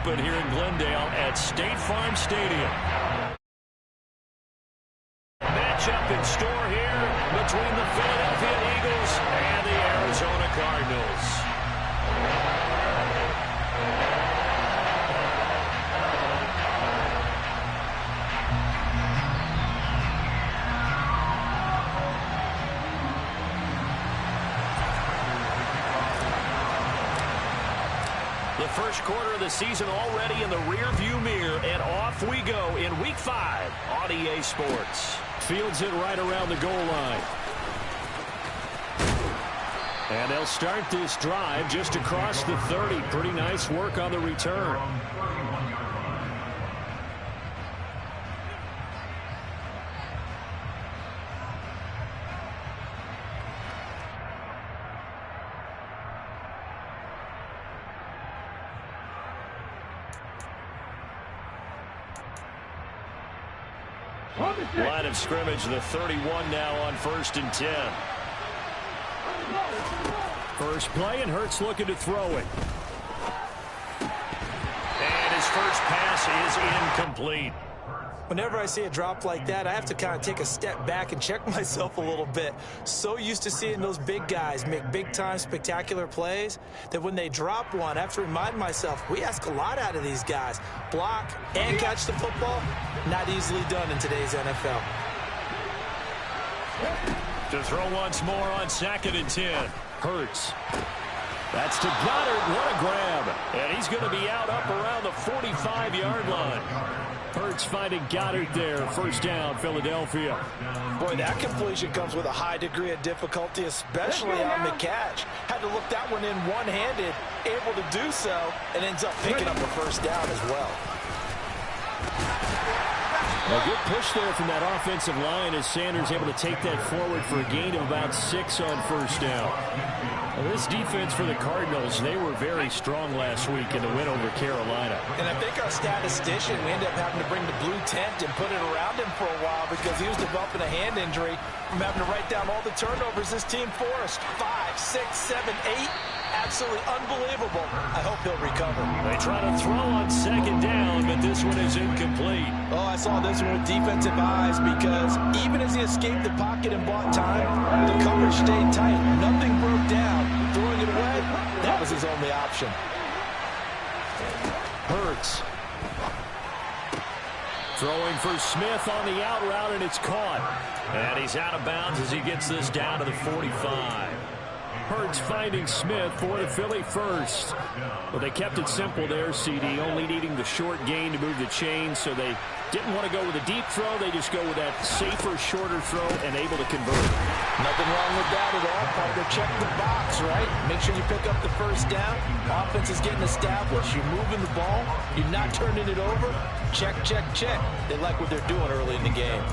open here in Glendale at State Farm Stadium. Matchup in store here between the Philadelphia Eagles and the Arizona Cardinals. The first quarter of the season already in the rearview mirror, and off we go in Week 5 on EA Sports. Fields it right around the goal line. And they'll start this drive just across the 30. Pretty nice work on the return. Line of scrimmage, the 31 now on 1st and 10. First play, and Hurts looking to throw it. And his first pass is incomplete. Whenever I see a drop like that, I have to kind of take a step back and check myself a little bit. So used to seeing those big guys make big-time spectacular plays that when they drop one, I have to remind myself, we ask a lot out of these guys. Block and catch the football, not easily done in today's NFL. To throw once more on 2nd and 10. Hurts. That's to Goddard. What a grab. And he's going to be out up around the 45-yard line. Hurts finding Goddard there. First down, Philadelphia. Boy, that completion comes with a high degree of difficulty, especially on the catch. Had to look that one in one-handed, able to do so, and ends up picking up a first down as well. A good push there from that offensive line as Sanders able to take that forward for a gain of about 6 on first down. Well, this defense for the Cardinals, they were very strong last week in the win over Carolina. And I think our statistician, we ended up having to bring the blue tent and put it around him for a while because he was developing a hand injury from having to write down all the turnovers this team forced. 5, 6, 7, 8. Absolutely unbelievable. I hope he'll recover. They try to throw on 2nd down, but this one is incomplete. Oh, I saw this one with defensive eyes because even as he escaped the pocket and bought time, the coverage stayed tight. Nothing broke down. Throwing it away, that was his only option. Hurts. Throwing for Smith on the out route, and it's caught. And he's out of bounds as he gets this down to the 45. Hurts finding Smith for the Philly first. Well, they kept it simple there, CD, only needing the short gain to move the chains, so they didn't want to go with a deep throw. They just go with that safer, shorter throw and able to convert. Nothing wrong with that at all. Partner, check the box, right? Make sure you pick up the first down. Offense is getting established. You're moving the ball. You're not turning it over. Check, check, check. They like what they're doing early in the game.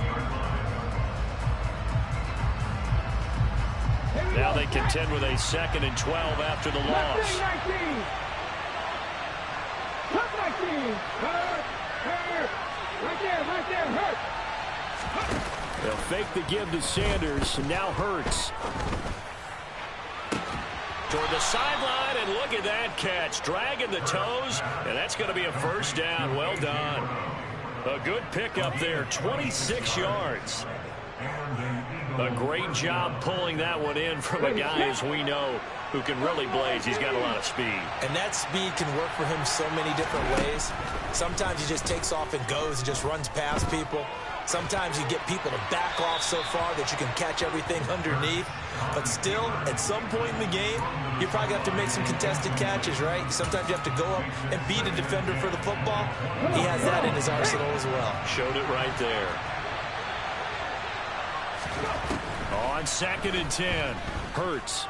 Now they contend with a 2nd and 12 after the loss. They'll fake the give to Sanders, and now Hurts. Toward the sideline, and look at that catch. Dragging the toes, and that's going to be a first down. Well done. A good pickup there, 26 yards. A great job pulling that one in from a guy, as we know, who can really blaze. He's got a lot of speed. And that speed can work for him so many different ways. Sometimes he just takes off and goes and just runs past people. Sometimes you get people to back off so far that you can catch everything underneath. But still, at some point in the game, you probably have to make some contested catches, right? Sometimes you have to go up and beat a defender for the football. He has that in his arsenal as well. Showed it right there. On 2nd and 10, Hurts.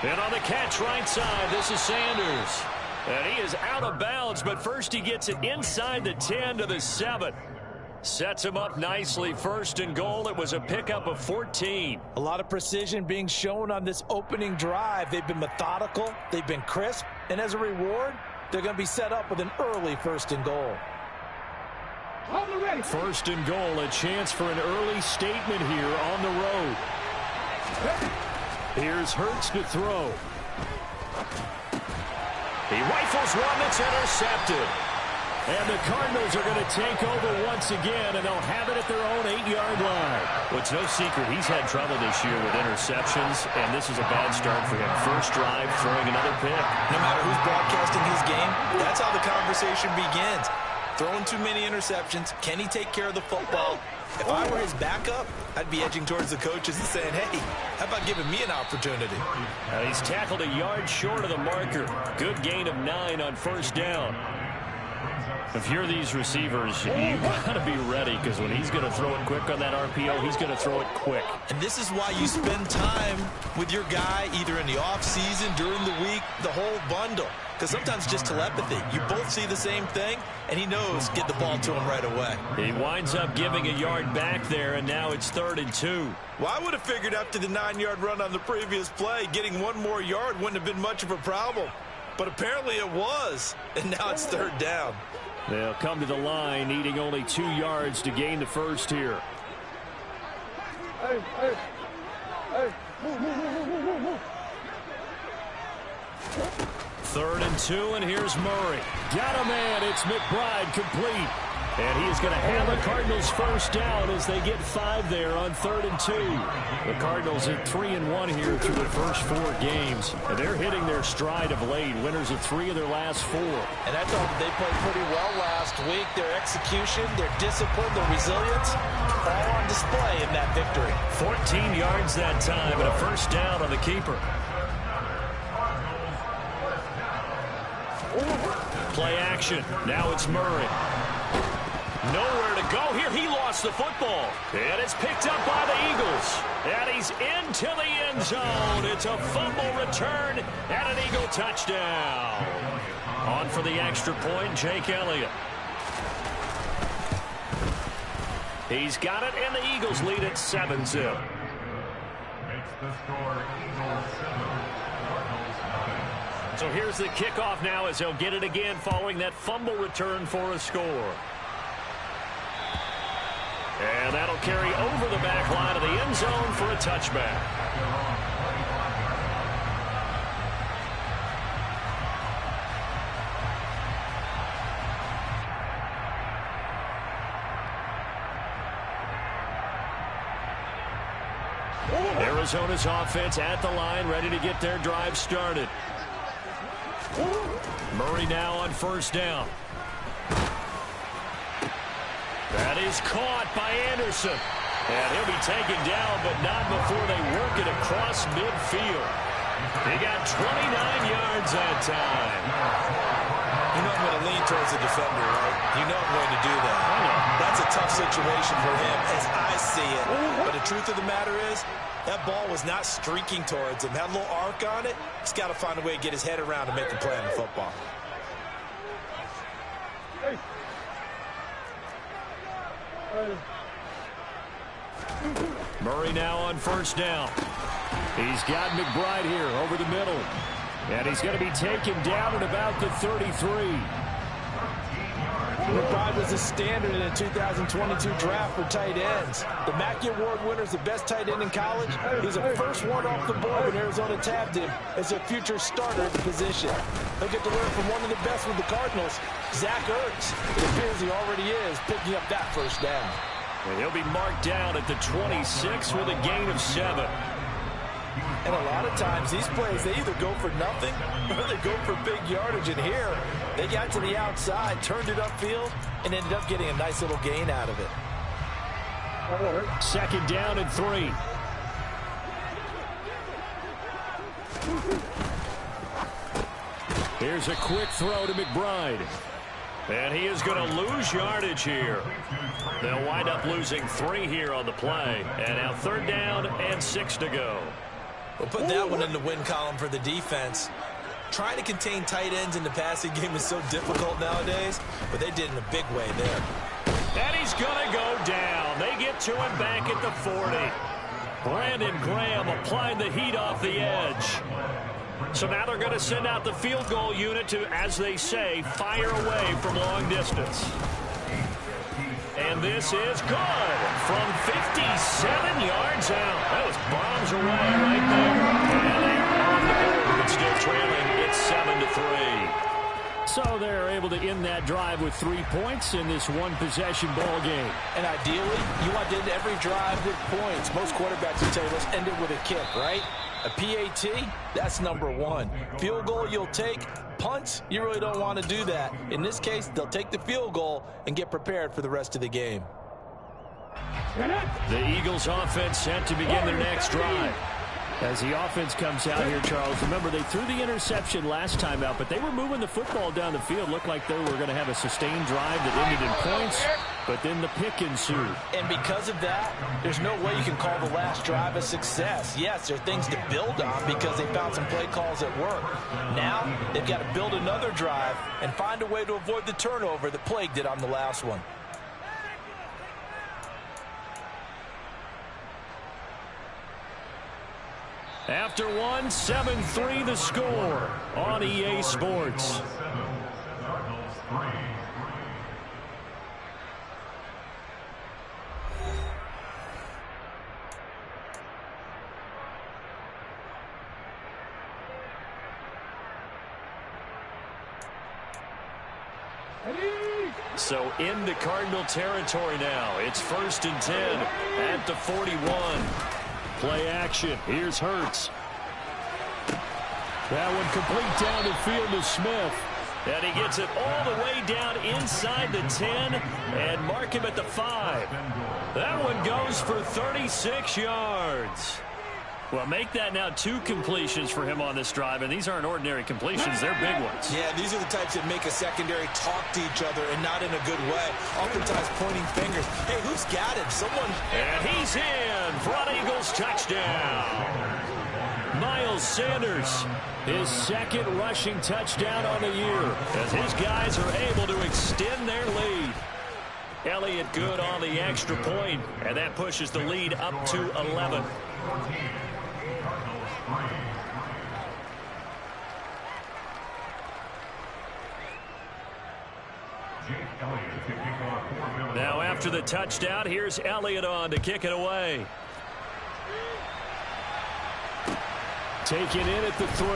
And on the catch right side, this is Sanders. And he is out of bounds, but first he gets it inside the 10 to the 7. Sets him up nicely. 1st and goal. It was a pickup of 14. A lot of precision being shown on this opening drive. They've been methodical. They've been crisp. And as a reward, they're going to be set up with an early 1st and goal. 1st and goal, a chance for an early statement here on the road. Here's Hurts to throw. He rifles one that's intercepted. And the Cardinals are going to take over once again, and they'll have it at their own 8-yard line. Well, it's no secret he's had trouble this year with interceptions, and this is a bad start for him. First drive, throwing another pick. No matter who's broadcasting his game, that's how the conversation begins. Throwing too many interceptions. Can he take care of the football? If I were his backup, I'd be edging towards the coaches and saying, hey, how about giving me an opportunity? He's tackled a yard short of the marker. Good gain of 9 on first down. If you're these receivers, you've got to be ready, because when he's going to throw it quick on that RPO, he's going to throw it quick. And this is why you spend time with your guy either in the offseason, during the week, the whole bundle. Because sometimes just telepathy. You both see the same thing, and he knows get the ball to him right away. He winds up giving a yard back there, and now it's 3rd and 2. Well, I would have figured after the 9-yard run on the previous play, getting one more yard wouldn't have been much of a problem. But apparently it was, and now it's 3rd down. They'll come to the line, needing only 2 yards to gain the first here. Third and 2, and here's Murray. Got a man. It's McBride complete. And he is going to have the Cardinals first down as they get 5 there on 3rd and 2. The Cardinals at 3-1 here through the first 4 games. And they're hitting their stride of late. Winners of 3 of their last 4. And I thought they played pretty well last week. Their execution, their discipline, their resilience, all on display in that victory. 14 yards that time and a first down on the keeper. Play action. Now it's Murray. Nowhere to go here. He lost the football. And it's picked up by the Eagles. And he's into the end zone. It's a fumble return and an Eagle touchdown. On for the extra point, Jake Elliott. He's got it, and the Eagles lead at 7-0. Makes the score Eagles 7, Cardinals 7. So here's the kickoff now as they'll get it again following that fumble return for a score. And that'll carry over the back line of the end zone for a touchback. Arizona's offense at the line, ready to get their drive started. Murray now on first down. That is caught by Anderson. And he'll be taken down, but not before they work it across midfield. They got 29 yards that time. You know I'm going to lean towards the defender, right? You know I'm going to do that. That's a tough situation for him as I see it. But the truth of the matter is, that ball was not streaking towards him. Had a little arc on it. He's got to find a way to get his head around and make a play on the football. Murray now on first down. He's got McBride here over the middle. And he's going to be taken down at about the 33. McBride was a standard in the 2022 draft for tight ends. The Mackey Award winner is the best tight end in college. He's the first one off the board when Arizona tabbed him as a future starter at the position. He'll get to learn from one of the best with the Cardinals, Zach Ertz. It appears he already is picking up that first down. And he'll be marked down at the 26 with a gain of 7. And a lot of times these plays, they either go for nothing or they go for big yardage. And here, they got to the outside, turned it upfield, and ended up getting a nice little gain out of it. Second down and 3. Here's a quick throw to McBride. And he is going to lose yardage here. They'll wind up losing 3 here on the play. And now third down and 6 to go. We'll put that one in the win column for the defense. Trying to contain tight ends in the passing game is so difficult nowadays, but they did in a big way there. And he's going to go down. They get to him back at the 40. Brandon Graham applying the heat off the edge. So now they're going to send out the field goal unit to, as they say, fire away from long distance. And this is good from 57 yards out. That was bombs away right there. And they are on the board, but still trailing. It's 7-3. So they're able to end that drive with 3 points in this one-possession ball game. And ideally, you want to end every drive with points. Most quarterbacks will tell you, let's end it with a kick, right? A PAT, that's number one. Field goal you'll take. Punts, you really don't want to do that. In this case, they'll take the field goal and get prepared for the rest of the game. The Eagles offense set to begin their next drive. As the offense comes out here, Charles, remember they threw the interception last time out, but they were moving the football down the field. Looked like they were going to have a sustained drive that ended in points, but then the pick ensued. And because of that, there's no way you can call the last drive a success. Yes, there are things to build on because they found some play calls that work. Now, they've got to build another drive and find a way to avoid the turnover that plagued it on the last one. After one, 7-3 the score on EA Sports. So into Cardinal territory now. It's 1st and 10 at the 41. Play action. Here's Hurts. That one complete down the field to Smith. And he gets it all the way down inside the 10 and mark him at the 5. That one goes for 36 yards. Well, make that now 2 completions for him on this drive, and these aren't ordinary completions. They're big ones. Yeah, these are the types that make a secondary talk to each other and not in a good way. Oftentimes pointing fingers. Hey, who's got him? Someone. And he's in for an Eagles touchdown. Miles Sanders, his 2nd rushing touchdown on the year, as his guys are able to extend their lead. Elliott good on the extra point, and that pushes the lead up to 11. Now after the touchdown, here's Elliott on to kick it away. Taken in at the 3.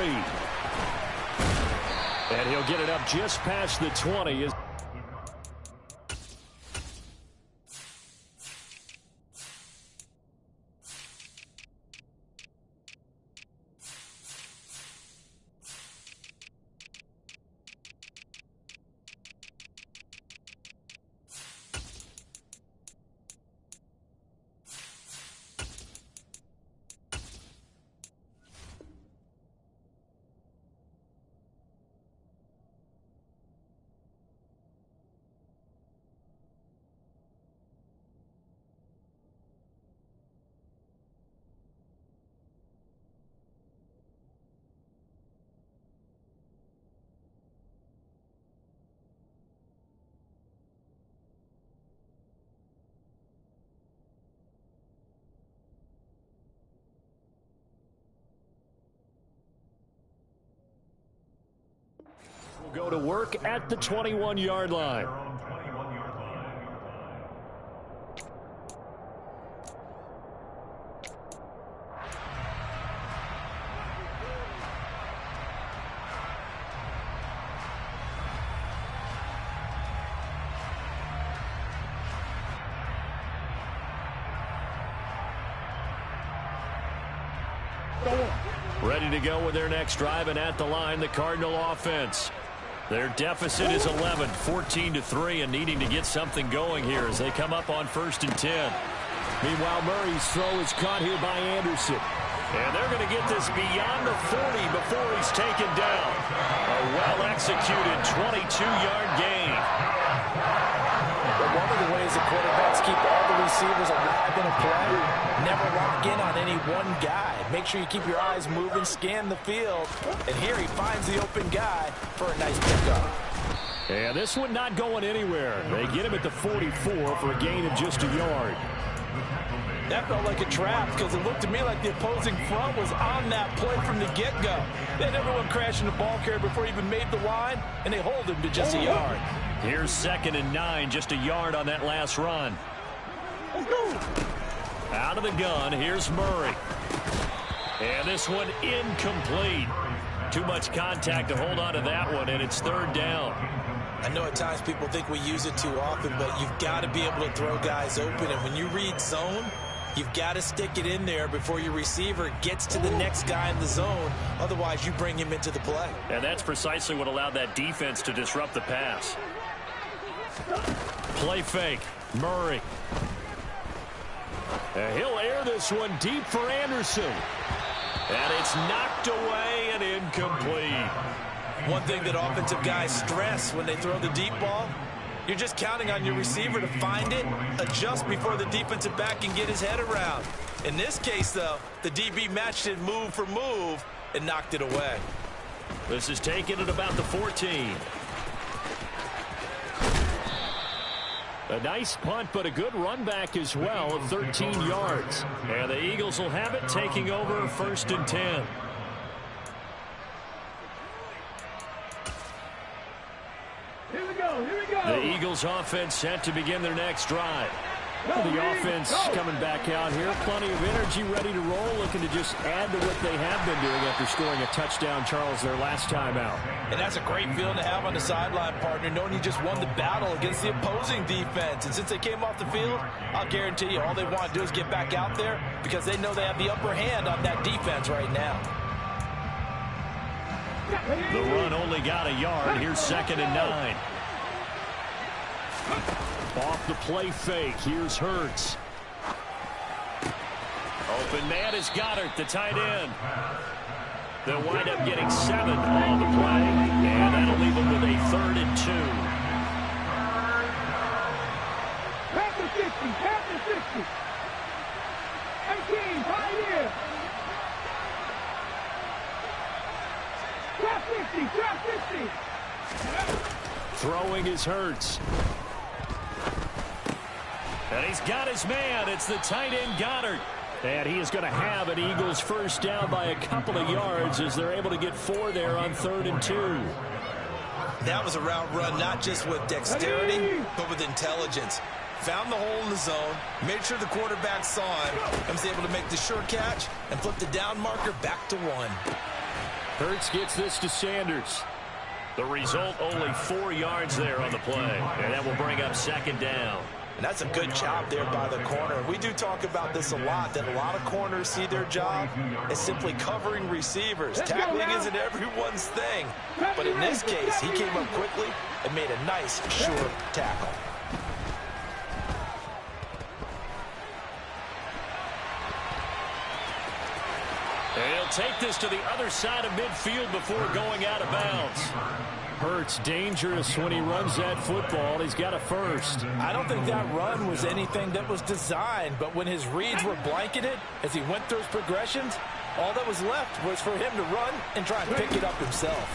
And he'll get it up just past the 20. Go to work at the 21-yard line. Ready to go with their next drive, and at the line, the Cardinal offense. Their deficit is 11, 14-3, and needing to get something going here as they come up on 1st and 10. Meanwhile, Murray's throw is caught here by Anderson. And they're going to get this beyond the 40 before he's taken down. A well-executed 22-yard gain. But one of the ways the quarterbacks keep all the receivers alive in a play, never lock in on any one guy. Make sure you keep your eyes moving, scan the field. And here he finds the open guy for a nice pickup. And this one not going anywhere. They get him at the 44 for a gain of just a yard. That felt like a trap because it looked to me like the opposing front was on that play from the get-go. They had everyone crashing the ball carrier before he even made the line, and they hold him to just a yard. Here's 2nd and 9, just a yard on that last run. Out of the gun, here's Murray. And this one incomplete. Too much contact to hold on to that one, and it's third down. I know at times people think we use it too often, but you've got to be able to throw guys open. And when you read zone, you've got to stick it in there before your receiver gets to the next guy in the zone. Otherwise, you bring him into the play. And that's precisely what allowed that defense to disrupt the pass. Play fake. Murray. And he'll air this one deep for Anderson. And it's knocked away and incomplete. One thing that offensive guys stress when they throw the deep ball, you're just counting on your receiver to find it, adjust before the defensive back can get his head around. In this case, though, the DB matched it move for move and knocked it away. This is taken at about the 14. A nice punt, but a good run back as well of 13 yards. And the Eagles will have it, taking over 1st and 10. Here we go, here we go. The Eagles offense set to begin their next drive. The offense coming back out here. Plenty of energy, ready to roll, looking to just add to what they have been doing after scoring a touchdown, Charles, their last time out. And that's a great feeling to have on the sideline, partner, knowing you just won the battle against the opposing defense. And since they came off the field, I'll guarantee you all they want to do is get back out there because they know they have the upper hand on that defense right now. The run only got a yard. Here's 2nd and 9. Off the play fake. Here's Hurts. Open man is Goddard, the tight end. They'll wind up getting 7 on the play, and that'll leave them with a 3rd and 2. Pass the 60, pass the 60. 18, pioneer. Trap 60, trap 60. Throwing is Hurts. And he's got his man. It's the tight end Goddard. And he is going to have an Eagles first down by a couple of yards as they're able to get 4 there on 3rd and 2. That was a route run not just with dexterity, but with intelligence. Found the hole in the zone, made sure the quarterback saw him, and was able to make the sure catch and flip the down marker back to 1. Hurts gets this to Sanders. The result, only 4 yards there on the play. And that will bring up 2nd down. And that's a good job there by the corner. We do talk about this a lot, that a lot of corners see their job as simply covering receivers. Tackling isn't everyone's thing. But in this case, he came up quickly and made a nice, sure tackle. And he'll take this to the other side of midfield before going out of bounds. Hurts dangerous when he runs that football. He's got a first. I don't think that run was anything that was designed, but when his reads were blanketed as he went through his progressions, all that was left was for him to run and try and pick it up himself.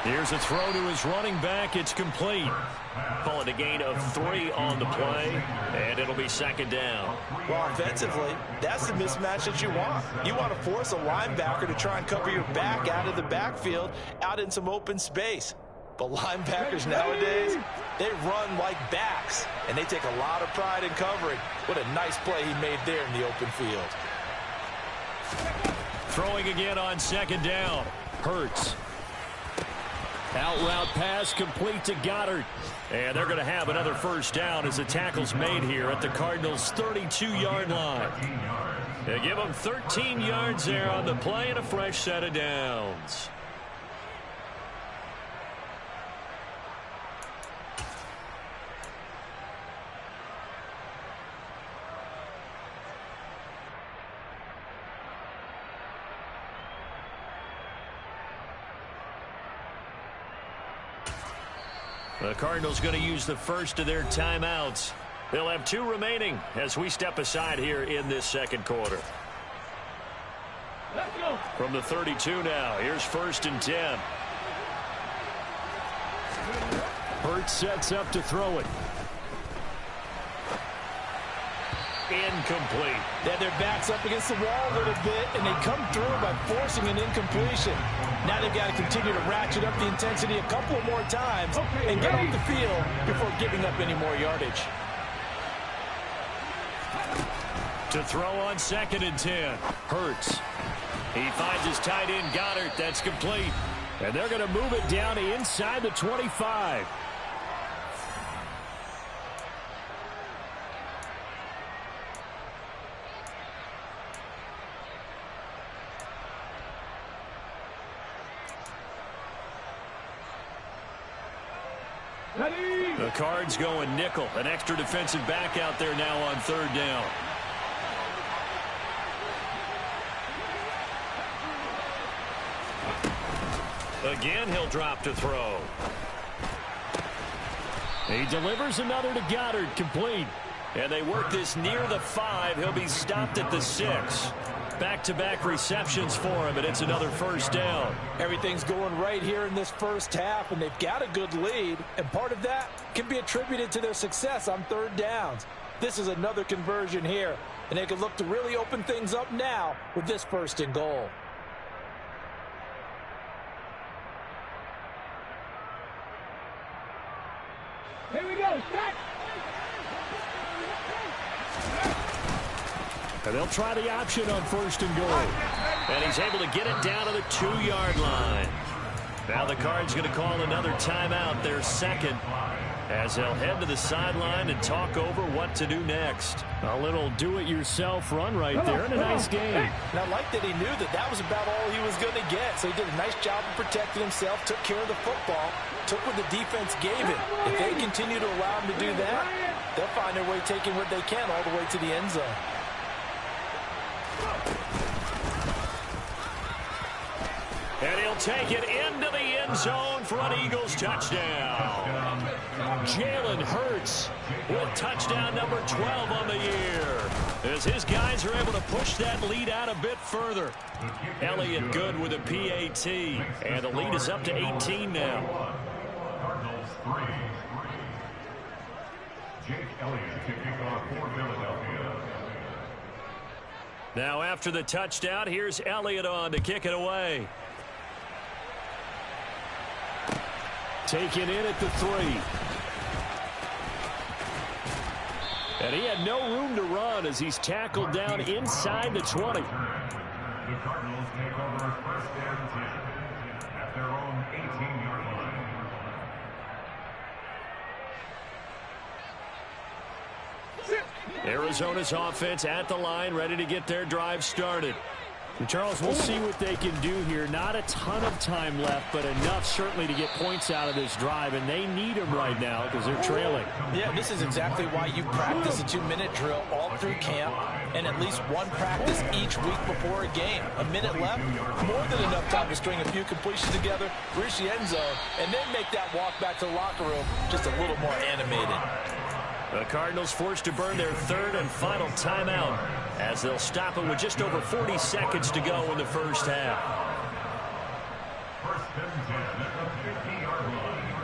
Here's a throw to his running back. It's complete. Call it a gain of 3 on the play, and it'll be 2nd down. Well, offensively, that's the mismatch that you want. You want to force a linebacker to try and cover your back out of the backfield, out in some open space. But linebackers nowadays, they run like backs, and they take a lot of pride in covering. What a nice play he made there in the open field. Throwing again on 2nd down. Hurts. Out route pass complete to Goddard. And they're going to have another first down as the tackle's made here at the Cardinals' 32-yard line. They give them 13 yards there on the play and a fresh set of downs. The Cardinals going to use the first of their timeouts. They'll have 2 remaining as we step aside here in this 2nd quarter. Let's go. From the 32 now, here's 1st and 10. Hurts sets up to throw it. Incomplete. They had their backs up against the wall a little bit, and they come through by forcing an incompletion. Now they've got to continue to ratchet up the intensity a couple more times and get off the field before giving up any more yardage. To throw on 2nd and 10. Hurts. He finds his tight end, Goddard. That's complete. And they're going to move it down to inside the 25. The Cards going nickel. An extra defensive back out there now on third down. Again, he'll drop to throw. He delivers another to Goddard, complete. And they work this near the 5. He'll be stopped at the 6. Back-to-back receptions for him, and it's another first down. Everything's going right here in this first half, and they've got a good lead, and part of that can be attributed to their success on third downs. This is another conversion here, and they can look to really open things up now with this first and goal. Here we go, set! And they'll try the option on first and goal. And he's able to get it down to the 2-yard line. Now the Cards going to call another timeout, their second, as they'll head to the sideline and talk over what to do next. A little do-it-yourself run right there and a nice game. And I like that he knew that that was about all he was going to get. So he did a nice job of protecting himself, took care of the football, took what the defense gave him. If they continue to allow him to do that, they'll find their way taking what they can all the way to the end zone. And he'll take it into the end zone for an Eagles touchdown. Jalen Hurts with touchdown number 12 on the year, as his guys are able to push that lead out a bit further. Elliott good with a PAT, and the lead is up to 18 now. Cardinals 3. Jake Elliott to kick off for Philadelphia. Now after the touchdown, here's Elliott on to kick it away. Taken in at the 3. And he had no room to run as he's tackled down inside the 20. The Cardinals take over first and 10 at their own 18-yard line. Arizona's offense at the line, ready to get their drive started. And Charles, we'll see what they can do here. Not a ton of time left, but enough certainly to get points out of this drive, and they need them right now because they're trailing. Yeah, this is exactly why you practice a 2-minute drill all through camp and at least one practice each week before a game. A minute left, more than enough time to string a few completions together, reach the end zone, and then make that walk back to the locker room just a little more animated. The Cardinals forced to burn their third and final timeout as they'll stop it with just over 40 seconds to go in the first half. First and 10 at the 50-yard line.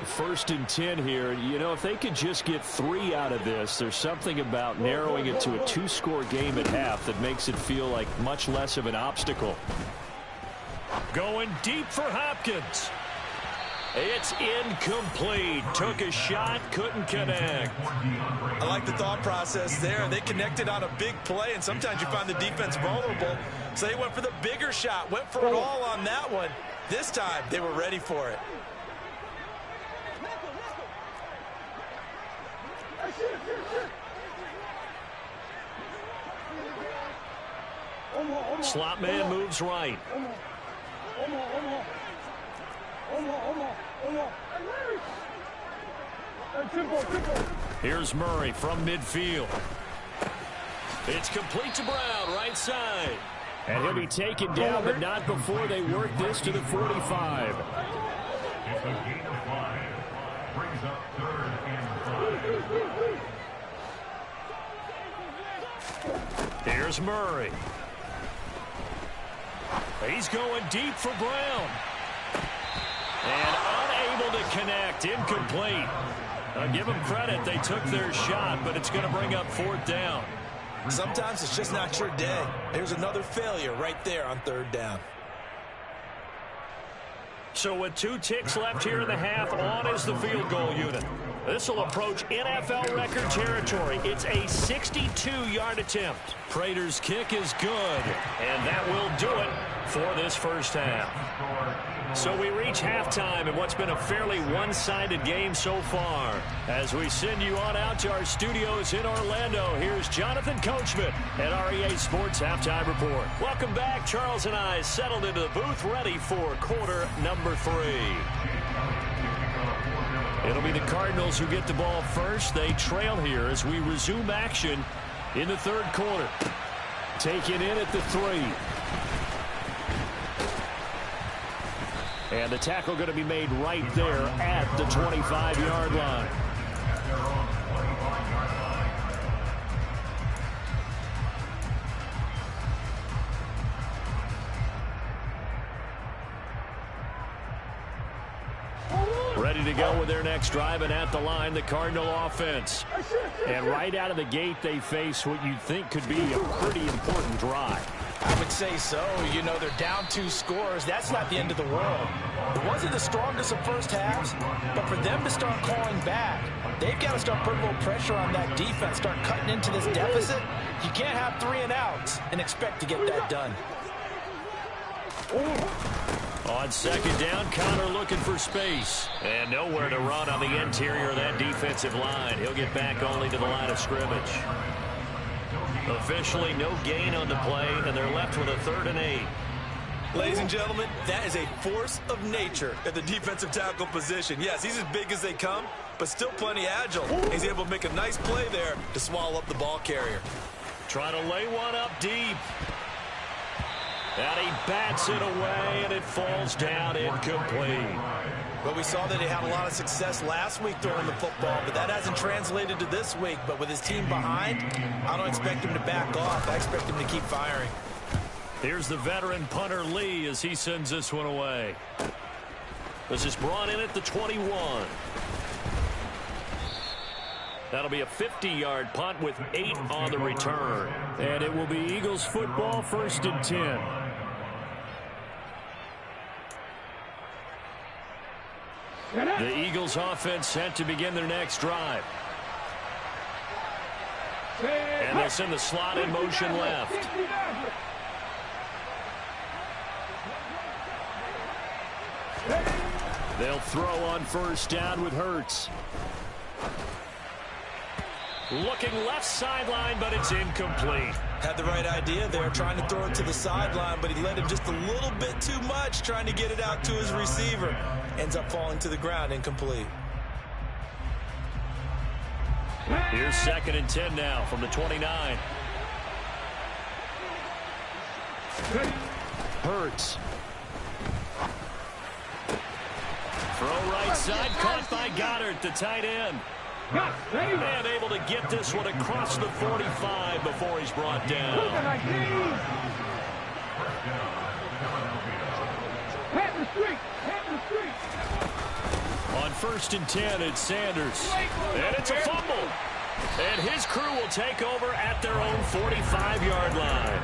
First and 10 here. You know, if they could just get 3 out of this, there's something about narrowing it to a 2-score game at half that makes it feel like much less of an obstacle. Going deep for Hopkins. It's incomplete. Took a shot, couldn't connect. I like the thought process there. They connected on a big play, and sometimes you find the defense vulnerable. So they went for the bigger shot, went for it all on that one. This time, they were ready for it. Slot man moves right. Here's Murray from midfield. It's complete to Brown, right side. And he'll be taken down, but not before they work this to the 45. It's a gain of 5. Brings up third and 5. Here's Murray. He's going deep for Brown. And unable to connect, incomplete. Give them credit, they took their shot, but it's going to bring up fourth down. Sometimes it's just not your day. There's another failure right there on third down. So with 2 ticks left here in the half, on is the field goal unit. This will approach NFL record territory. It's a 62-yard attempt. Prater's kick is good, and that will do it for this first half. So we reach halftime in what's been a fairly one-sided game so far. As we send you on out to our studios in Orlando, here's Jonathan Coachman at REA Sports Halftime Report. Welcome back. Charles and I settled into the booth, ready for quarter number 3. It'll be the Cardinals who get the ball first. They trail here as we resume action in the third quarter. Taken in at the 3. And the tackle going to be made right there at the 25-yard line. Ready to go with their next drive, and at the line, the Cardinal offense. And right out of the gate, they face what you'd think could be a pretty important drive. I would say so. You know, they're down 2 scores. That's not the end of the world. It wasn't the strongest of first halves, but for them to start calling back, they've got to start putting a little pressure on that defense, start cutting into this deficit. You can't have 3 and outs and expect to get that done. On second down, Connor looking for space. And nowhere to run on the interior of that defensive line. He'll get back only to the line of scrimmage. Officially no gain on the play, and they're left with a 3rd and 8. Ladies and gentlemen, that is a force of nature at the defensive tackle position. Yes, he's as big as they come, but still plenty agile. He's able to make a nice play there to swallow up the ball carrier. Trying to lay one up deep. And he bats it away, and it falls down incomplete. Well, we saw that he had a lot of success last week throwing the football, but that hasn't translated to this week. But with his team behind, I don't expect him to back off. I expect him to keep firing. Here's the veteran punter Lee as he sends this one away. This is brought in at the 21. That'll be a 50-yard punt with 8 on the return. And it will be Eagles football, 1st and 10. The Eagles offense set to begin their next drive. And they'll send the slot in motion left. They'll throw on 1st down with Hurts. Looking left sideline, but it's incomplete. Had the right idea there, trying to throw it to the sideline, but he led him just a little bit too much, trying to get it out to his receiver. Ends up falling to the ground, incomplete. Here's 2nd and 10 now from the 29. Hurts. Throw right side, caught by Goddard, the tight end. And able to get this one across the 45 before he's brought down. On 1st and 10, it's Sanders. And it's a fumble. And his crew will take over at their own 45-yard line.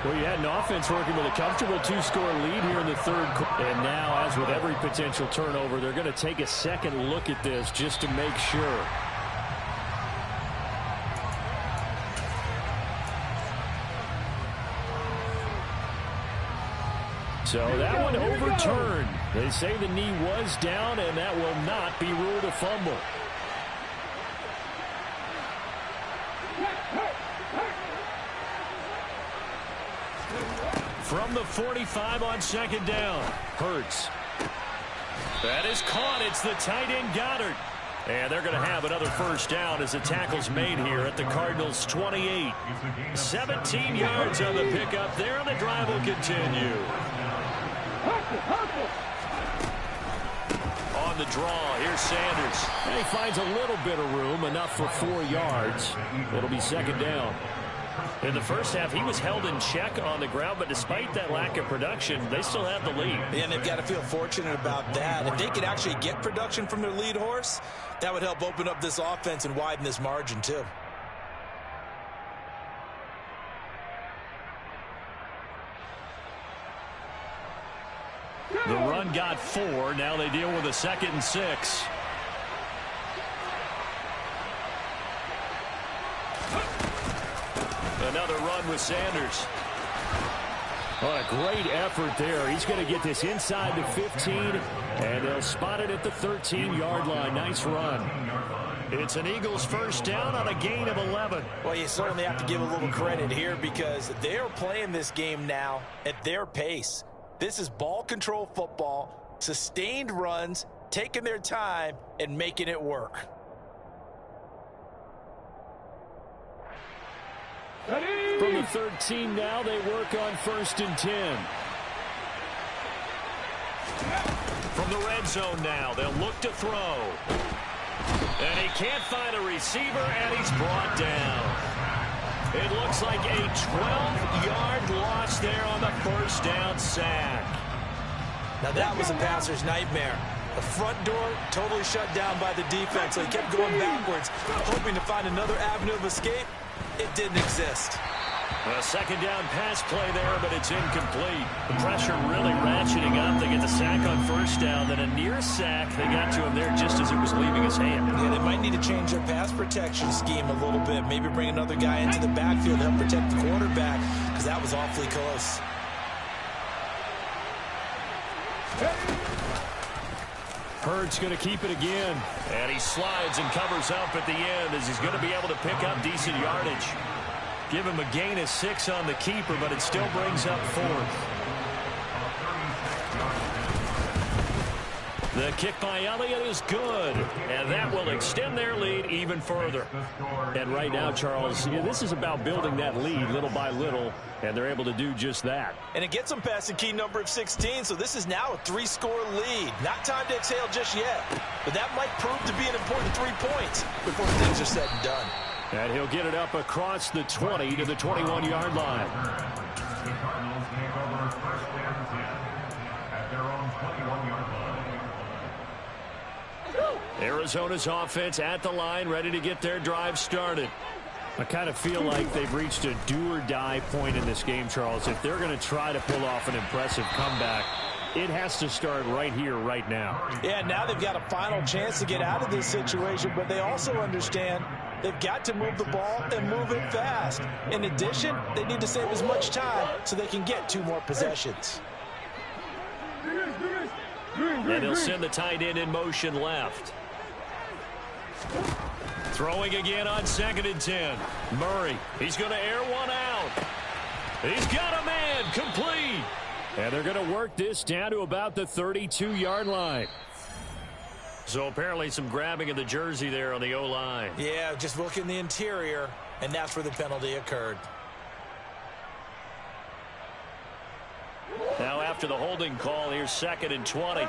Well, you had an offense working with a comfortable 2-score lead here in the third quarter. And now, as with every potential turnover, they're going to take a second look at this just to make sure. So that one overturned. They say the knee was down, and that will not be ruled a fumble. From the 45 on 2nd down, Hurts. That is caught. It's the tight end Goddard. And they're going to have another 1st down as the tackle's made here at the Cardinals' 28. 17 yards on the pickup there, and the drive will continue. On the draw, here's Sanders. And he finds a little bit of room, enough for 4 yards. It'll be 2nd down. In the first half, he was held in check on the ground, but despite that lack of production, they still have the lead. And they've got to feel fortunate about that. If they could actually get production from their lead horse, that would help open up this offense and widen this margin, too. The run got 4. Now they deal with a 2nd and 6. run with Sanders. What a great effort there. He's going to get this inside the 15, and they'll spot it at the 13-yard line. Nice run. It's an Eagles first down on a gain of 11. Well, you certainly have to give a little credit here because they are playing this game now at their pace. This is ball control football, sustained runs, taking their time, and making it work. From the 13 now, they work on 1st and 10. From the red zone now, they'll look to throw. And he can't find a receiver, and he's brought down. It looks like a 12-yard loss there on the first down sack. Now that was a passer's nightmare. The front door totally shut down by the defense, so he kept going backwards, hoping to find another avenue of escape. It didn't exist. A second down pass play there, but it's incomplete. The pressure really ratcheting up. They get the sack on first down, then a near sack. They got to him there just as it was leaving his hand. Yeah, they might need to change their pass protection scheme a little bit. Maybe bring another guy into the backfield to help protect the quarterback, because that was awfully close. Hurts going to keep it again. And he slides and covers up at the end as he's going to be able to pick up decent yardage. Give him a gain of 6 on the keeper, but it still brings up 4th. The kick by Elliott is good, and that will extend their lead even further. And right now, Charles, this is about building that lead little by little, and they're able to do just that. And it gets them past the key number of 16, so this is now a 3-score lead. Not time to exhale just yet, but that might prove to be an important 3 points before things are said and done. And he'll get it up across the 20 to the 21-yard line. The Cardinals take over 1st and 10 at their own 21-yard line. Arizona's offense at the line, ready to get their drive started. I kind of feel like they've reached a do-or-die point in this game, Charles. If they're going to try to pull off an impressive comeback, it has to start right here, right now. Yeah, now they've got a final chance to get out of this situation, but they also understand they've got to move the ball and move it fast. In addition, they need to save as much time so they can get 2 more possessions. And he'll send the tight end in motion left. Throwing again on 2nd and 10. Murray, he's going to air one out. He's got a man, complete. And they're going to work this down to about the 32-yard line. So apparently some grabbing of the jersey there on the O-line. Yeah, just look in the interior, and that's where the penalty occurred. Now after the holding call, here's 2nd and 20.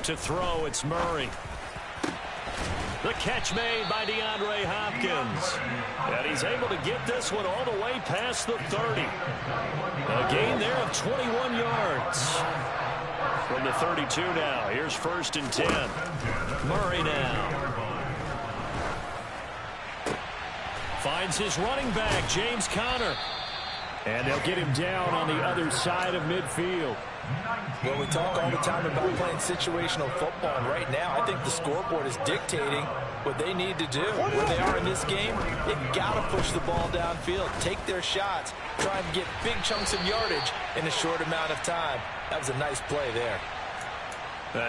To throw, it's Murray. The catch made by DeAndre Hopkins. And he's able to get this one all the way past the 30. A gain there of 21 yards. From the 32 now, here's 1st and 10. Murray now. Finds his running back, James Conner. And they'll get him down on the other side of midfield. Well, we talk all the time about playing situational football, and right now I think the scoreboard is dictating what they need to do. Where they are in this game, they've got to push the ball downfield, take their shots, try and get big chunks of yardage in a short amount of time. That was a nice play there.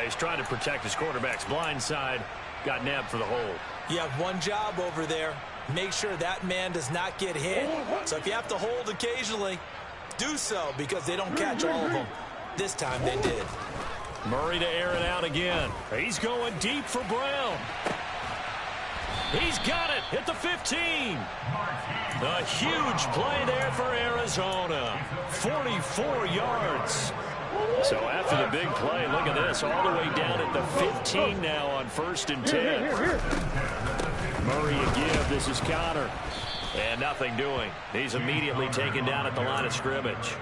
He's trying to protect his quarterback's blind side. Got nabbed for the hold. You have one job over there. Make sure that man does not get hit. So if you have to hold occasionally, do so, because they don't catch all of them. This time they did. Murray to air it out again. He's going deep for Brown. He's got it at the 15. A huge play there for Arizona. 44 yards. So after the big play, look at this, all the way down at the 15 now on 1st and 10. Murray a give. This is Conner. And nothing doing. He's immediately taken down at the line of scrimmage.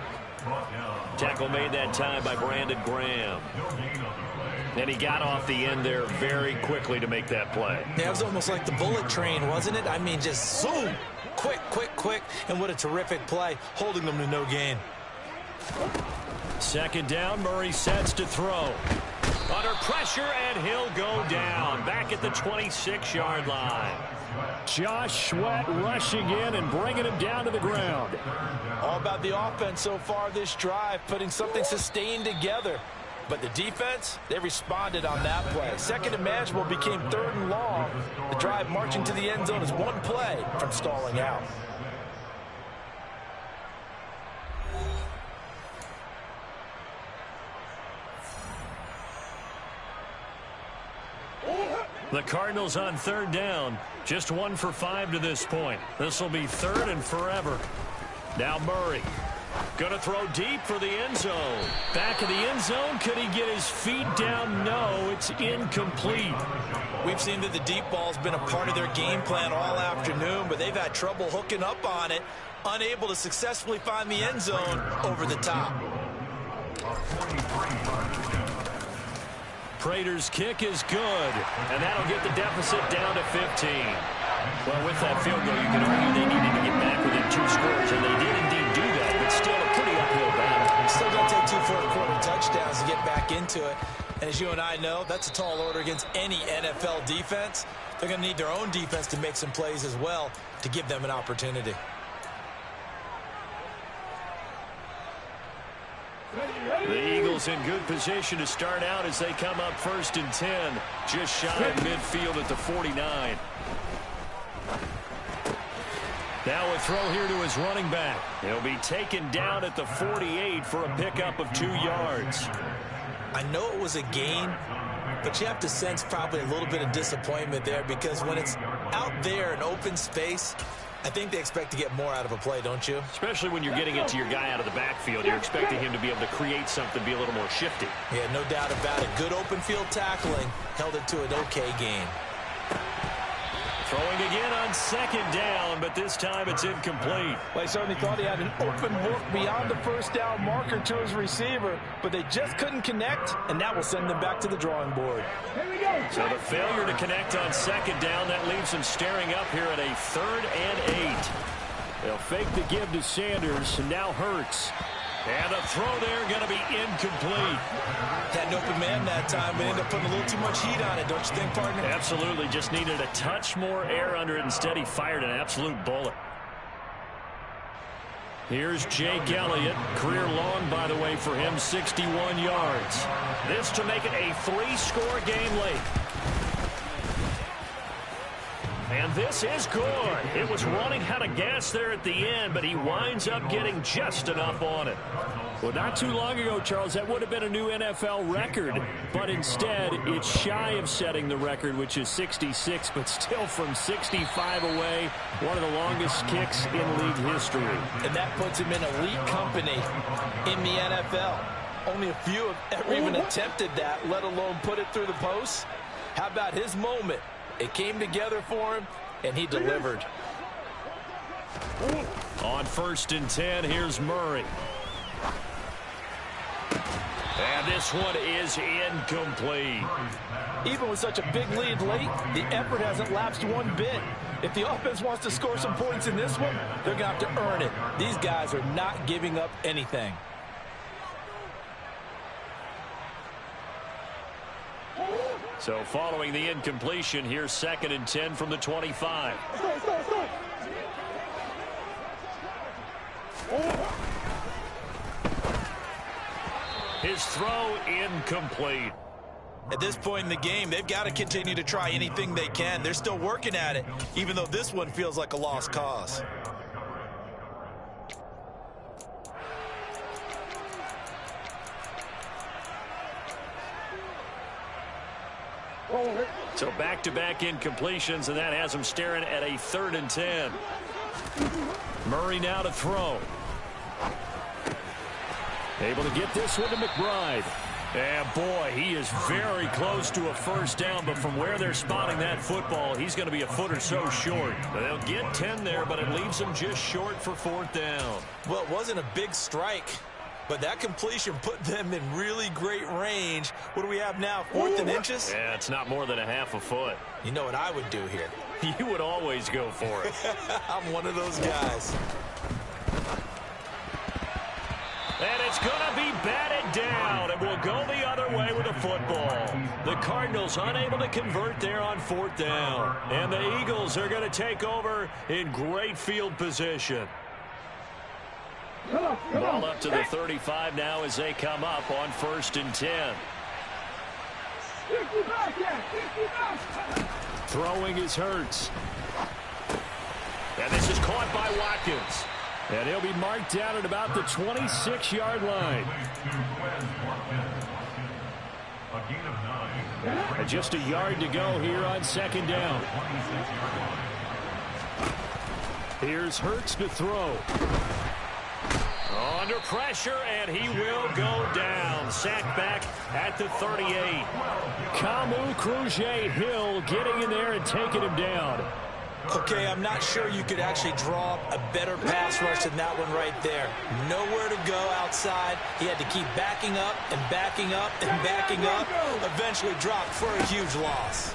Tackle made that time by Brandon Graham. And he got off the end there very quickly to make that play. Yeah, it was almost like the bullet train, wasn't it? I mean, just zoom. Quick, quick, quick. And what a terrific play, holding them to no gain. 2nd down, Murray sets to throw. Under pressure, and he'll go down. Back at the 26-yard line. Josh Sweat rushing in and bringing him down to the ground. All about the offense so far this drive, putting something sustained together. But the defense, they responded on that play. Second and manageable became 3rd and long. The drive marching to the end zone is one play from stalling out. The Cardinals on 3rd down. Just 1 for 5 to this point. This will be 3rd and forever. Now Murray. Going to throw deep for the end zone. Back of the end zone. Could he get his feet down? No, it's incomplete. We've seen that the deep ball's been a part of their game plan all afternoon, but they've had trouble hooking up on it, unable to successfully find the end zone over the top. Prater's kick is good, and that'll get the deficit down to 15. Well, with that field goal, you can argue they needed to get back within 2 scores, and they did indeed do that, but still a pretty uphill battle. Still going to take 2 fourth-quarter touchdowns to get back into it. And as you and I know, that's a tall order against any NFL defense. They're going to need their own defense to make some plays as well to give them an opportunity. The Eagles in good position to start out as they come up 1st and 10. Just shy of midfield at the 49. Now a throw here to his running back. He'll be taken down at the 48 for a pickup of 2 yards. I know it was a gain, but you have to sense probably a little bit of disappointment there because when it's out there in open space, I think they expect to get more out of a play, don't you? Especially when you're getting it to your guy out of the backfield. You're expecting him to be able to create something, be a little more shifty. Yeah, no doubt about it. Good open field tackling held it to an okay game. Throwing again on 2nd down, but this time it's incomplete. Well, he certainly thought he had an open look beyond the 1st down marker to his receiver, but they just couldn't connect, and that will send them back to the drawing board. So the failure to connect on 2nd down, that leaves them staring up here at a 3rd and 8. They'll fake the give to Sanders, and now Hurts. And a throw there going to be incomplete. Had an open man that time, but ended up putting a little too much heat on it, don't you think, partner? Absolutely. Just needed a touch more air under it. Instead, he fired an absolute bullet. Here's Jake Elliott. Career long, by the way, for him, 61 yards. This to make it a 3-score game late. And this is good. It was running out of gas there at the end, but he winds up getting just enough on it. Well, not too long ago, Charles, that would have been a new NFL record, but instead it's shy of setting the record, which is 66, but still from 65 away, one of the longest kicks in league history. And that puts him in elite company in the NFL. Only a few have ever even attempted that, let alone put it through the post. How about his moment? It came together for him, and he delivered. On 1st and 10, here's Murray. And this one is incomplete. Even with such a big lead late, the effort hasn't lapsed one bit. If the offense wants to score some points in this one, they're going to have to earn it. These guys are not giving up anything. So following the incompletion, here's 2nd and 10 from the 25. His throw incomplete. At this point in the game, they've got to continue to try anything they can. They're still working at it, even though this one feels like a lost cause. So back-to-back incompletions, and that has him staring at a 3rd and 10. Murray now to throw. Able to get this one to McBride. And boy, he is very close to a 1st down, but from where they're spotting that football, he's going to be a foot or so short. They'll get 10 there, but it leaves him just short for 4th down. Well, it wasn't a big strike, but that completion put them in really great range. What do we have now, 4th and inches? Yeah, it's not more than a half a foot. You know what I would do here? You would always go for it. I'm one of those guys. And it's going to be batted down. It will go the other way with a football. The Cardinals unable to convert there on 4th down. And the Eagles are going to take over in great field position. Ball up to the 35 now as they come up on 1st and 10. Throwing is Hurts. And this is caught by Watkins. And he'll be marked down at about the 26-yard line. And just a yard to go here on 2nd down. Here's Hurts to throw. Under pressure, and he will go down. Sacked back at the 38. Kamu Cruz-Hill getting in there and taking him down. Okay, I'm not sure you could actually draw up a better pass rush than that one right there. Nowhere to go outside. He had to keep backing up and backing up and backing up. Eventually dropped for a huge loss.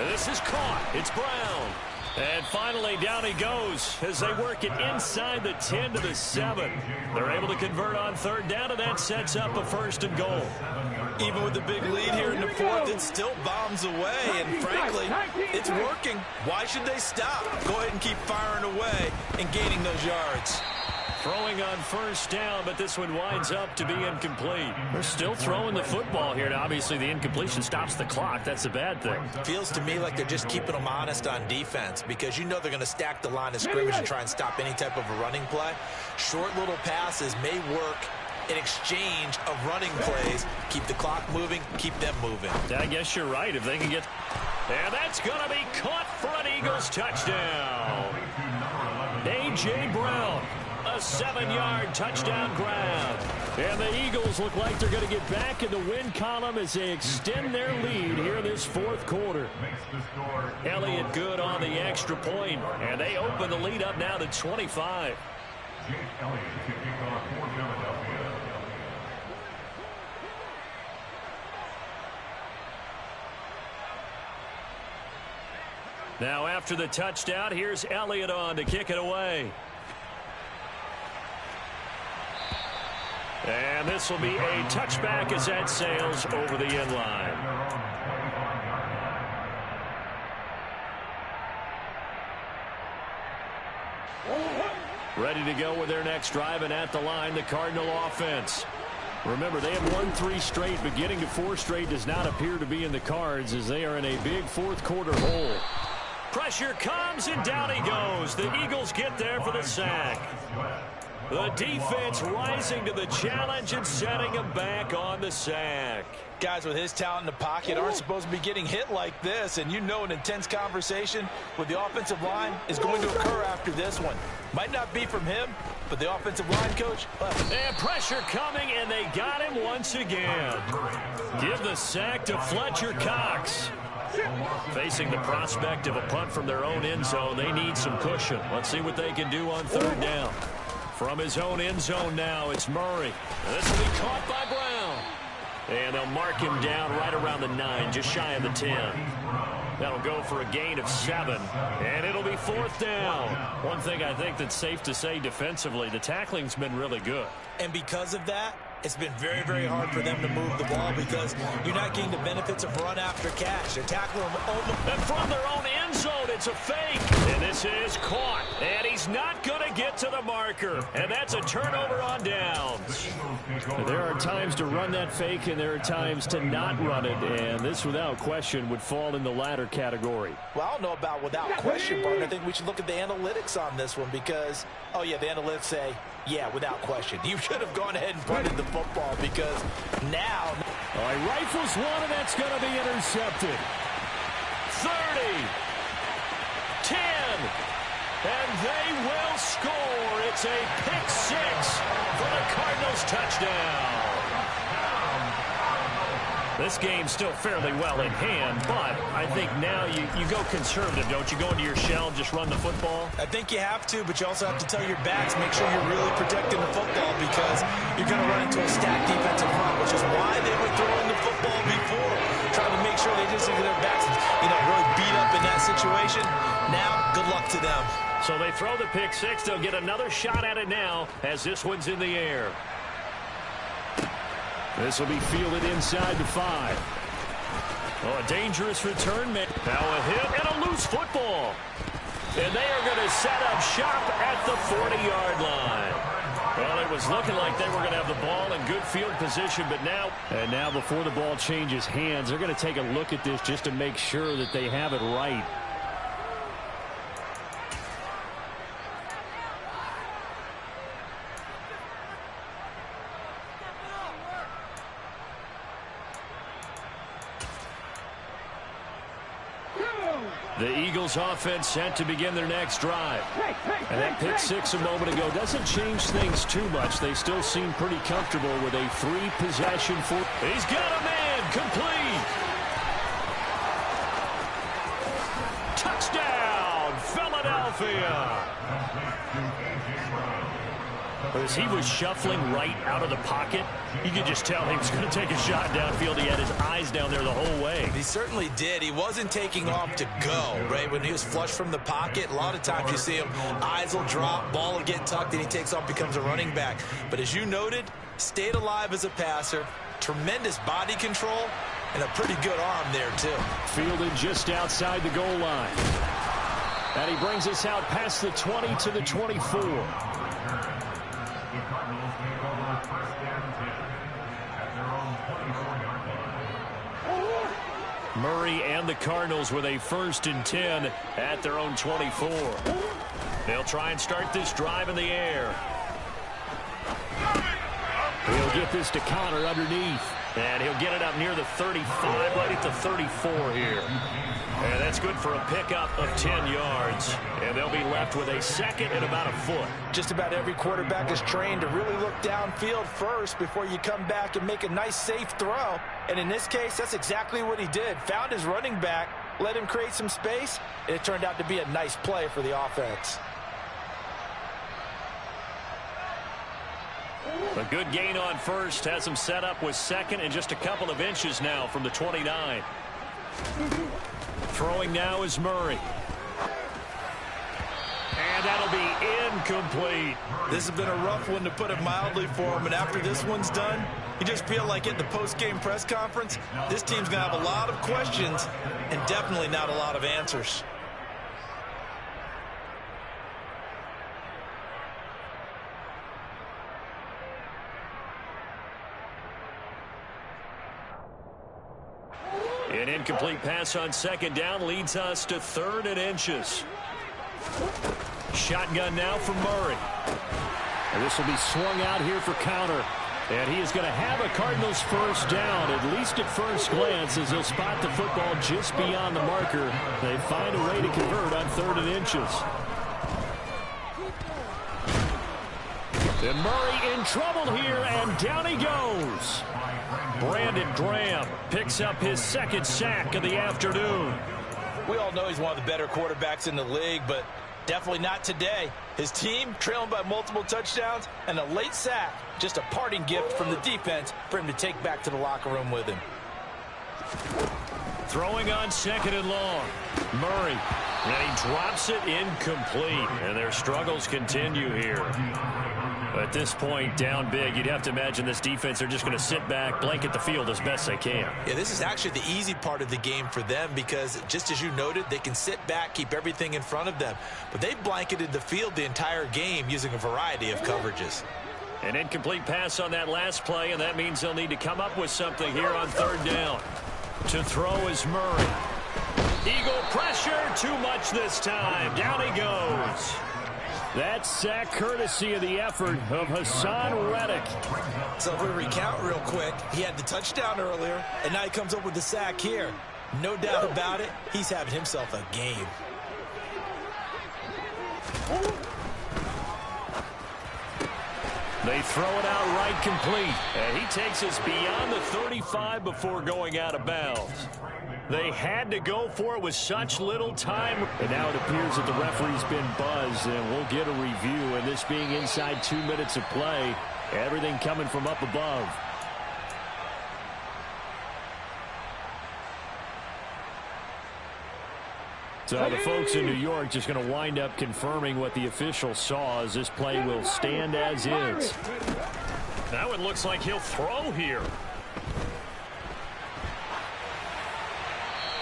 And this is caught. It's Brown. And finally, down he goes as they work it inside the 10 to the 7. They're able to convert on 3rd down, and that sets up a 1st and goal. Even with the big lead here in the 4th, it still bombs away, and frankly, it's working. Why should they stop? Go ahead and keep firing away and gaining those yards. Throwing on 1st down, but this one winds up to be incomplete. They're still throwing the football here. Now, obviously, the incompletion stops the clock. That's a bad thing. Feels to me like they're just keeping them honest on defense because you know they're going to stack the line of scrimmage and try and stop any type of a running play. Short little passes may work in exchange of running plays. Keep the clock moving, keep them moving. I guess you're right. If they can get... And that's going to be caught for an Eagles touchdown. A.J. Brown. A 7-yard touchdown grab. And the Eagles look like they're going to get back in the win column as they extend their lead here in this 4th quarter. Elliott good on the extra point, and they open the lead up now to 25. Now after the touchdown, here's Elliott on to kick it away. And this will be a touchback as that sails over the end line. Ready to go with their next drive, and at the line, the Cardinal offense. Remember, they have won 3 straight, but getting to 4 straight does not appear to be in the cards as they are in a big 4th quarter hole. Pressure comes, and down he goes. The Eagles get there for the sack. The defense rising to the challenge and setting him back on the sack. Guys with his talent in the pocket aren't supposed to be getting hit like this, and you know an intense conversation with the offensive line is going to occur after this one. Might not be from him, but the offensive line coach. And pressure coming, and they got him once again. Give the sack to Fletcher Cox. Facing the prospect of a punt from their own end zone, they need some cushion. Let's see what they can do on 3rd down. From his own end zone now, it's Murray. This will be caught by Brown. And they'll mark him down right around the 9, just shy of the 10. That'll go for a gain of 7, and it'll be 4th down. One thing I think that's safe to say defensively, the tackling's been really good. And because of that, it's been very, very hard for them to move the ball because you're not getting the benefits of run after catch. They're tackling them and from their own end zone, it's a fake. And this is caught. And he's not going to get to the marker. And that's a turnover on downs. There are times to run that fake, and there are times to not run it. And this, without question, would fall in the latter category. Well, I don't know about without question, Bart. I think we should look at the analytics on this one because, oh, yeah, the analytics say, yeah, without question. You should have gone ahead and punted the football because now... All right, rifles one, and that's going to be intercepted. 30, 10, and they will score. It's a pick 6 for the Cardinals touchdown. This game's still fairly well in hand, but I think now you go conservative, don't you? Go into your shell, just run the football? I think you have to, but you also have to tell your backs, make sure you're really protecting the football because you're going to run into a stacked defensive front, which is why they were throwing the football before, trying to make sure they just get their backs, really beat up in that situation. Now, good luck to them. So they throw the pick 6. They'll get another shot at it now as this one's in the air. This will be fielded inside the 5. Oh, a dangerous return. Now a hit and a loose football. And they are going to set up shop at the 40-yard line. Well, it was looking like they were going to have the ball in good field position, but now before the ball changes hands, they're going to take a look at this just to make sure that they have it right. The Eagles offense set to begin their next drive. And that pick six a moment ago doesn't change things too much. They still seem pretty comfortable with a 3-possession for. He's got a man complete. Touchdown, Philadelphia. As he was shuffling right out of the pocket, you could just tell he was going to take a shot downfield. He had his eyes down there the whole way. He certainly did. He wasn't taking off to go, right? When he was flush from the pocket, a lot of times you see him, eyes will drop, ball will get tucked, and he takes off, becomes a running back. But as you noted, stayed alive as a passer, tremendous body control, and a pretty good arm there, too. Fielded just outside the goal line. And he brings us out past the 20 to the 24. The Cardinals take over first and 10 at their own 24-yard line. Murray and the Cardinals with a 1st and 10 at their own 24. They'll try and start this drive in the air. He'll get this to Connor underneath. And he'll get it up near the 35, right at the 34 here. And that's good for a pickup of 10 yards. And they'll be left with a 2nd and about a foot. Just about every quarterback is trained to really look downfield first before you come back and make a nice, safe throw. And in this case, that's exactly what he did. Found his running back, let him create some space, and it turned out to be a nice play for the offense. A good gain on first. Has him set up with 2nd and just a couple of inches now from the 29. Throwing now is Murray. And that'll be incomplete. This has been a rough one, to put it mildly, for him. And after this one's done, you just feel like at the post-game press conference, this team's going to have a lot of questions and definitely not a lot of answers. An incomplete pass on 2nd down leads us to 3rd and inches. Shotgun now for Murray. And this will be swung out here for counter. And he is going to have a Cardinals 1st down, at least at first glance, as he'll spot the football just beyond the marker. They find a way to convert on 3rd and inches. And Murray in trouble here, and down he goes. Brandon Graham picks up his 2nd sack of the afternoon. We all know he's one of the better quarterbacks in the league, but definitely not today. His team trailing by multiple touchdowns and a late sack. Just a parting gift from the defense for him to take back to the locker room with him. Throwing on 2nd and long. Murray. And he drops it incomplete. And their struggles continue here. At this point, down big, you'd have to imagine this defense are just going to sit back, blanket the field as best they can. Yeah, this is actually the easy part of the game for them because, just as you noted, they can sit back, keep everything in front of them. But they've blanketed the field the entire game using a variety of coverages. An incomplete pass on that last play, and that means they'll need to come up with something here on 3rd down. To throw is Murray. Eagle pressure, too much this time. Down he goes. That sack courtesy of the effort of Hassan Reddick. So if we recount real quick, he had the touchdown earlier, and now he comes up with the sack here. No doubt about it, he's having himself a game. They throw it out right complete. And he takes us beyond the 35 before going out of bounds. They had to go for it with such little time. And now it appears that the referee's been buzzed, and we'll get a review. And this being inside 2 minutes of play, everything coming from up above. So the folks in New York just going to wind up confirming what the official saw, as this play will stand as is. That one looks like he'll throw here.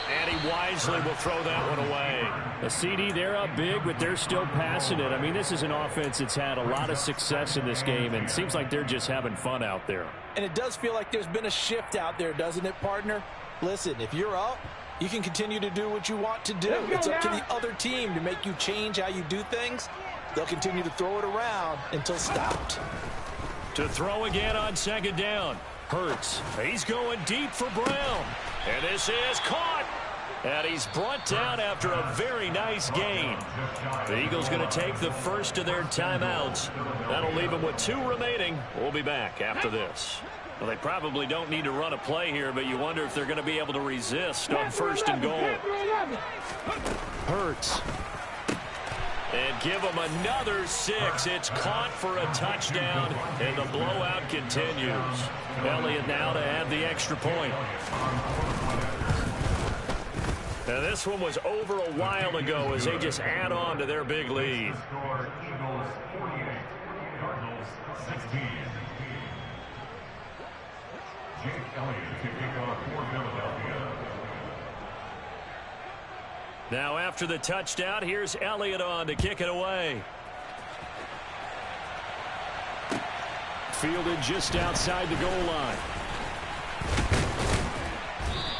And he wisely will throw that one away. A CD, they're up big, but they're still passing it. I mean, this is an offense that's had a lot of success in this game, and it seems like they're just having fun out there. And it does feel like there's been a shift out there, doesn't it, partner? Listen, if you're up, you can continue to do what you want to do. It's up to the other team to make you change how you do things. They'll continue to throw it around until stopped. To throw again on second down. Hurts. He's going deep for Brown. And this is caught. And he's brought down after a very nice gain. The Eagles going to take the first of their timeouts. That'll leave them with 2 remaining. We'll be back after this. Well, they probably don't need to run a play here, but you wonder if they're going to be able to resist on first and goal. Hurts. And give them another 6. It's caught for a touchdown, and the blowout continues. Elliott now to add the extra point. Now this one was over a while ago as they just add on to their big lead. Eagles 48, Cardinals 16. Jake Elliott to kick off for Philadelphia. Now after the touchdown, here's Elliott on to kick it away. Fielded just outside the goal line.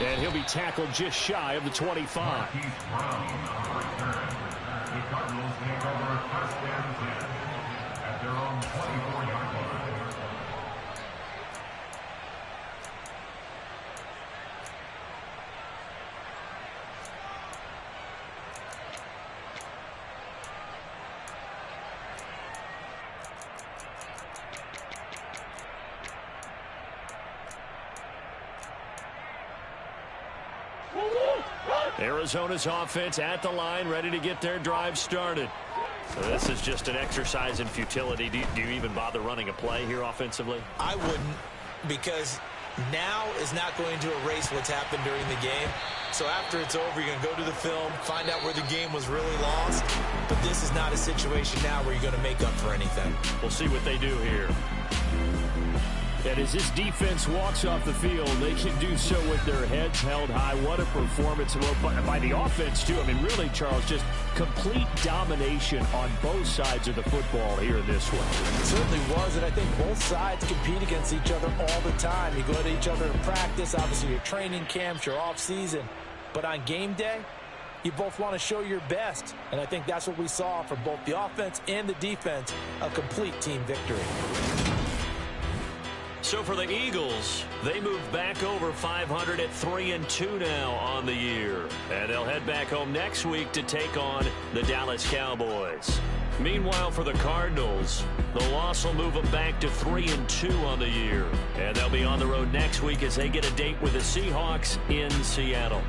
And he'll be tackled just shy of the 25. Keith Brown on return. The Cardinals take over first and 10 at their own 24-yard line. Arizona's offense at the line, ready to get their drive started. So this is just an exercise in futility. Do you even bother running a play here offensively? I wouldn't, because now is not going to erase what's happened during the game. So after it's over, you're going to go to the film, find out where the game was really lost. But this is not a situation now where you're going to make up for anything. We'll see what they do here. And as this defense walks off the field, they can do so with their heads held high. What a performance by the offense, too. I mean, really, Charles, just complete domination on both sides of the football here in this one. It certainly was, and I think both sides compete against each other all the time. You go at each other in practice, obviously your training camps, your off-season. But on game day, you both want to show your best. And I think that's what we saw from both the offense and the defense, a complete team victory. So for the Eagles, they move back over 500 at 3-2 now on the year. And they'll head back home next week to take on the Dallas Cowboys. Meanwhile, for the Cardinals, the loss will move them back to 3-2 on the year. And they'll be on the road next week as they get a date with the Seahawks in Seattle.